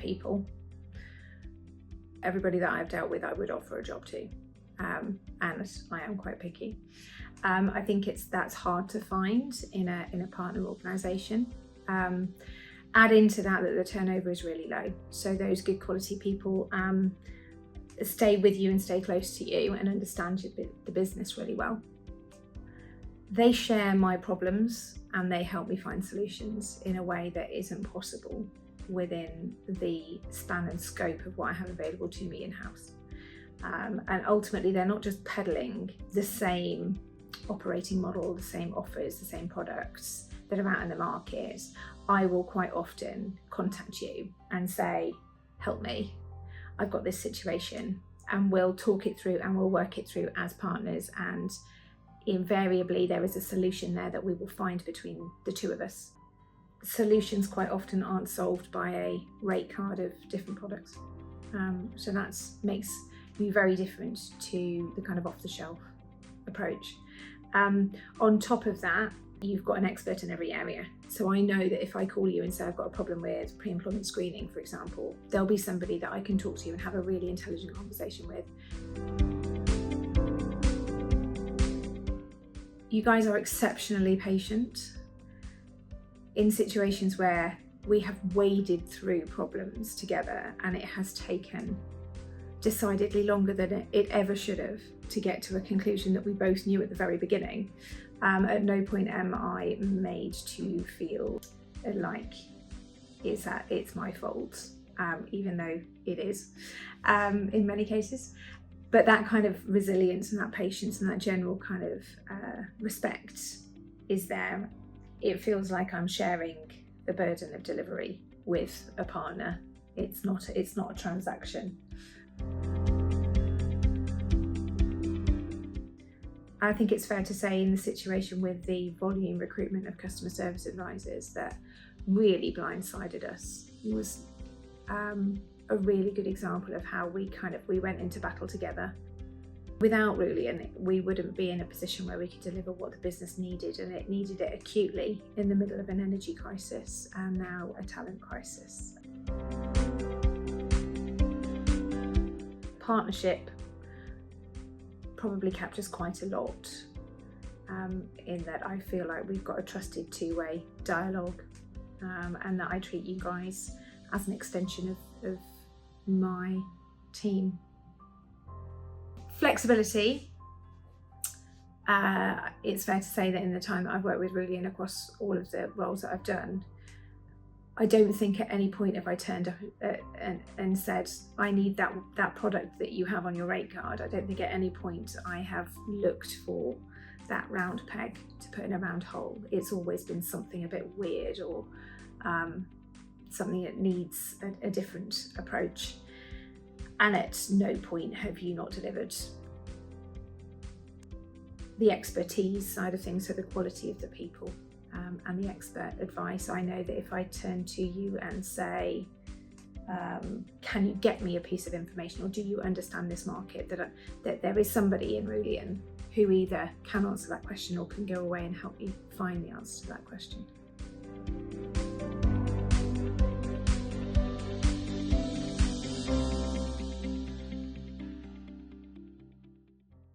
people. Everybody that I've dealt with, I would offer a job to, and I am quite picky. I think that's hard to find in a partner organisation. Add into that the turnover is really low, so those good quality people stay with you and stay close to you and understand the business really well. They share my problems and they help me find solutions in a way that isn't possible within the span and scope of what I have available to me in-house. And ultimately, they're not just peddling the same operating model, the same offers, the same products that are out in the market. I will quite often contact you and say, help me, I've got this situation, and we'll talk it through and we'll work it through as partners, and invariably there is a solution there that we will find between the two of us. Solutions quite often aren't solved by a rate card of different products. So that makes you very different to the kind of off-the-shelf approach. On top of that, you've got an expert in every area. So I know that if I call you and say I've got a problem with pre-employment screening, for example, there'll be somebody that I can talk to and have a really intelligent conversation with. You guys are exceptionally patient in situations where we have waded through problems together and it has taken decidedly longer than it ever should have to get to a conclusion that we both knew at the very beginning. At no point am I made to feel like it's my fault, even though it is in many cases. But that kind of resilience and that patience and that general kind of respect is there. It feels like I'm sharing the burden of delivery with a partner. It's not a transaction. I think it's fair to say in the situation with the volume recruitment of customer service advisors that really blindsided us. It was a really good example of how we went into battle together. Without Rulian, we wouldn't be in a position where we could deliver what the business needed, and it needed it acutely in the middle of an energy crisis and now a talent crisis. Partnership probably captures quite a lot, in that I feel like we've got a trusted two-way dialogue, and that I treat you guys as an extension of my team. Flexibility. It's fair to say that in the time that I've worked with Rulian across all of the roles that I've done, I don't think at any point have I turned up and said, I need that product that you have on your rate card. I don't think at any point I have looked for that round peg to put in a round hole. It's always been something a bit weird or something that needs a different approach. And at no point have you not delivered. The expertise side of things, so the quality of the people, and the expert advice. I know that if I turn to you and say, can you get me a piece of information, or do you understand this market, that there is somebody in Rulian who either can answer that question or can go away and help you find the answer to that question.